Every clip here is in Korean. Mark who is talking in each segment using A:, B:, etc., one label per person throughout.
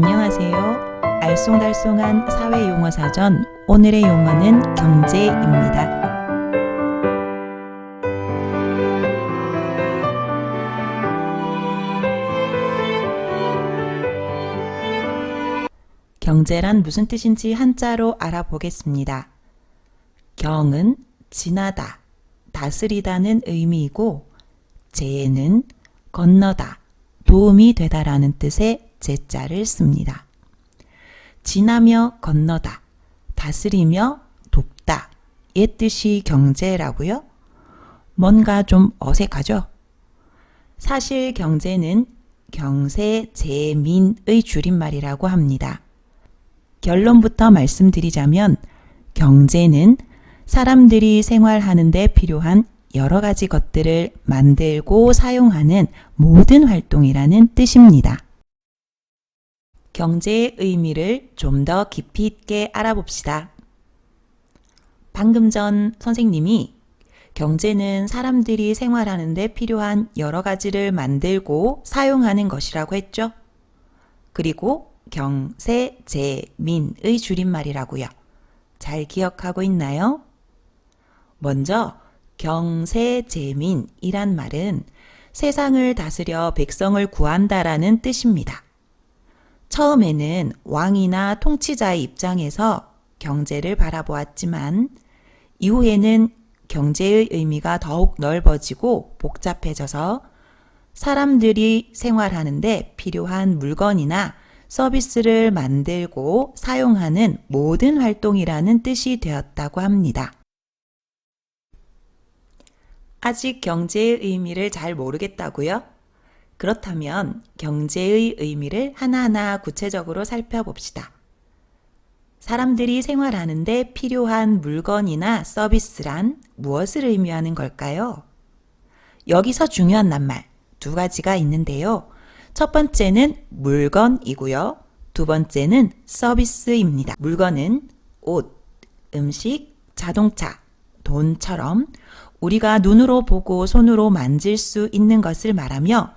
A: 안녕하세요. 알쏭달쏭한 사회용어사전 오늘의 용어는 경제입니다. 경제란 무슨 뜻인지 한자로 알아보겠습니다. 경은 지나다, 다스리다는 의미이고 제는 건너다, 도움이 되다라는 뜻의 제자를 씁니다. 지나며 건너다, 다스리며 돕다 의 뜻이 경제라고요? 뭔가 좀 어색하죠? 사실 경제는 경세재민의 줄임말이라고 합니다. 결론부터 말씀드리자면 경제는 사람들이 생활하는 데 필요한 여러 가지 것들을 만들고 사용하는 모든 활동이라는 뜻입니다. 경제의 의미를 좀 더 깊이 있게 알아봅시다. 방금 전 선생님이 경제는 사람들이 생활하는 데 필요한 여러 가지를 만들고 사용하는 것이라고 했죠. 그리고 경세재민의 줄임말이라고요. 잘 기억하고 있나요? 먼저 경세재민이란 말은 세상을 다스려 백성을 구한다라는 뜻입니다. 처음에는 왕이나 통치자의 입장에서 경제를 바라보았지만 이후에는 경제의 의미가 더욱 넓어지고 복잡해져서 사람들이 생활하는데 필요한 물건이나 서비스를 만들고 사용하는 모든 활동이라는 뜻이 되었다고 합니다. 아직 경제의 의미를 잘 모르겠다고요? 그렇다면 경제의 의미를 하나하나 구체적으로 살펴봅시다. 사람들이 생활하는 데 필요한 물건이나 서비스란 무엇을 의미하는 걸까요? 여기서 중요한 낱말 두 가지가 있는데요. 첫 번째는 물건이고요. 두 번째는 서비스입니다. 물건은 옷, 음식, 자동차, 돈처럼 우리가 눈으로 보고 손으로 만질 수 있는 것을 말하며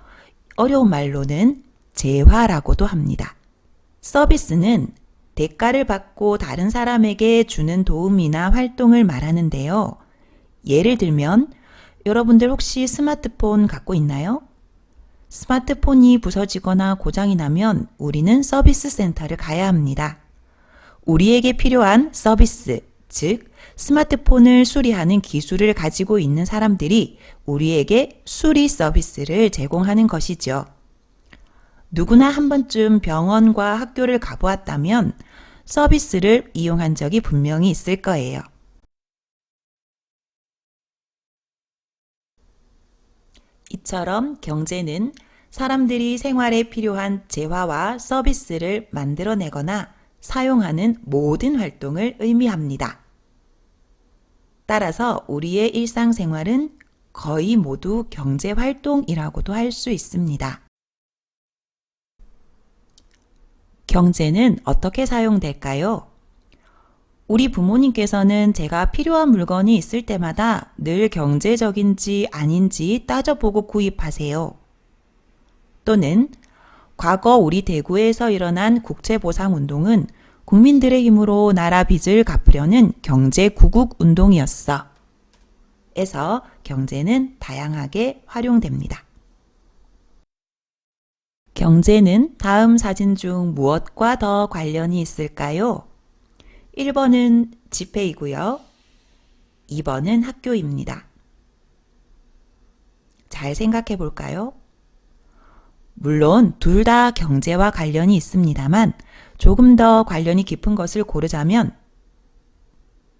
A: 어려운 말로는 재화라고도 합니다. 서비스는 대가를 받고 다른 사람에게 주는 도움이나 활동을 말하는데요. 예를 들면 여러분들 혹시 스마트폰 갖고 있나요? 스마트폰이 부서지거나 고장이 나면 우리는 서비스 센터를 가야 합니다. 우리에게 필요한 서비스, 즉 스마트폰을 수리하는 기술을 가지고 있는 사람들이 우리에게 수리 서비스를 제공하는 것이죠. 누구나 한 번쯤 병원과 학교를 가보았다면 서비스를 이용한 적이 분명히 있을 거예요. 이처럼 경제는 사람들이 생활에 필요한 재화와 서비스를 만들어내거나 사용하는 모든 활동을 의미합니다. 따라서 우리의 일상생활은 거의 모두 경제활동이라고도 할 수 있습니다. 경제는 어떻게 사용될까요? 우리 부모님께서는 제가 필요한 물건이 있을 때마다 늘 경제적인지 아닌지 따져보고 구입하세요. 또는 과거 우리 대구에서 일어난 국채보상운동은 국민들의 힘으로 나라 빚을 갚으려는 경제구국 운동이었어. 에서 경제는 다양하게 활용됩니다. 경제는 다음 사진 중 무엇과 더 관련이 있을까요? 1번은 지폐이고요. 2번은 학교입니다. 잘 생각해 볼까요? 물론 둘 다 경제와 관련이 있습니다만 조금 더 관련이 깊은 것을 고르자면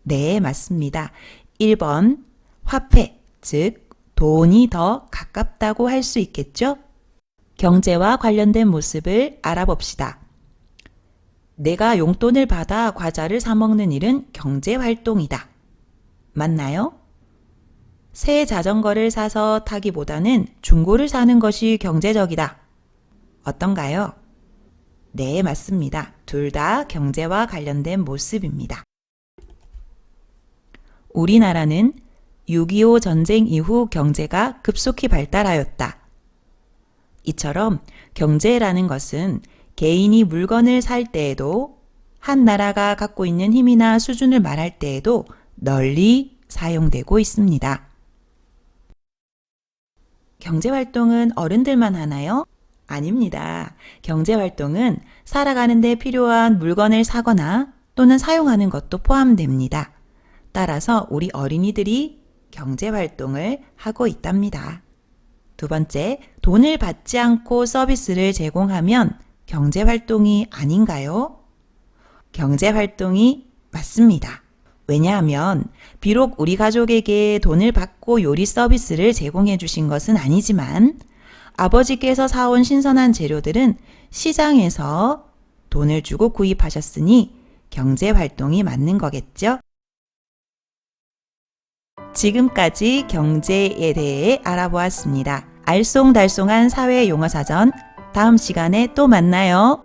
A: 네, 맞습니다. 1번 화폐, 즉 돈이 더 가깝다고 할 수 있겠죠? 경제와 관련된 모습을 알아봅시다. 내가 용돈을 받아 과자를 사 먹는 일은 경제활동이다. 맞나요? 새 자전거를 사서 타기보다는 중고를 사는 것이 경제적이다. 어떤가요? 네, 맞습니다. 둘 다 경제와 관련된 모습입니다. 우리나라는 6.25 전쟁 이후 경제가 급속히 발달하였다. 이처럼 경제라는 것은 개인이 물건을 살 때에도 한 나라가 갖고 있는 힘이나 수준을 말할 때에도 널리 사용되고 있습니다. 경제활동은 어른들만 하나요? 아닙니다. 경제활동은 살아가는 데 필요한 물건을 사거나 또는 사용하는 것도 포함됩니다. 따라서 우리 어린이들이 경제활동을 하고 있답니다. 두 번째, 돈을 받지 않고 서비스를 제공하면 경제활동이 아닌가요? 경제활동이 맞습니다. 왜냐하면 비록 우리 가족에게 돈을 받고 요리 서비스를 제공해 주신 것은 아니지만 아버지께서 사온 신선한 재료들은 시장에서 돈을 주고 구입하셨으니 경제활동이 맞는 거겠죠? 지금까지 경제에 대해 알아보았습니다. 알쏭달쏭한 사회 용어 사전, 다음 시간에 또 만나요.